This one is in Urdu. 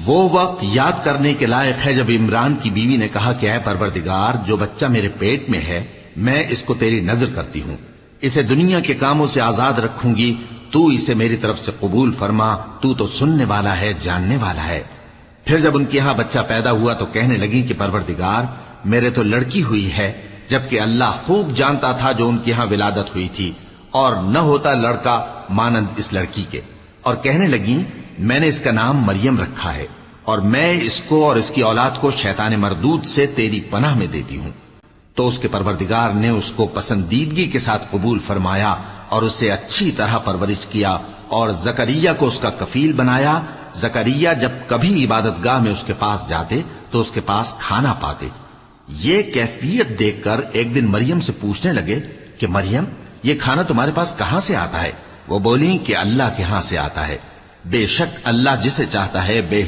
وہ وقت یاد کرنے کے لائق ہے جب عمران کی بیوی نے کہا کہ اے پروردگار، جو بچہ میرے پیٹ میں ہے میں اس کو تیری نظر کرتی ہوں، اسے دنیا کے کاموں سے آزاد رکھوں گی، تو اسے میری طرف سے قبول فرما، تو تو سننے والا ہے، جاننے والا ہے۔ پھر جب ان کے ہاں بچہ پیدا ہوا تو کہنے لگی کہ پروردگار، میرے تو لڑکی ہوئی ہے، جبکہ اللہ خوب جانتا تھا جو ان کے ہاں ولادت ہوئی تھی، اور نہ ہوتا لڑکا مانند اس لڑکی کے۔ اور کہنے لگی میں نے اس کا نام مریم رکھا ہے، اور میں اس کو اور اس کی اولاد کو شیطان مردود سے تیری پناہ میں دیتی ہوں۔ تو اس کے پروردگار نے اس کو پسندیدگی کے ساتھ قبول فرمایا اور اسے اچھی طرح پرورش کیا، اور زکریا کو اس کا کفیل بنایا۔ زکریا جب کبھی عبادت گاہ میں اس کے پاس جاتے تو اس کے پاس کھانا پاتے۔ یہ کیفیت دیکھ کر ایک دن مریم سے پوچھنے لگے کہ مریم، یہ کھانا تمہارے پاس کہاں سے آتا ہے؟ وہ بولی کہ اللہ کے ہاں سے آتا ہے، بے شک اللہ جسے چاہتا ہے بے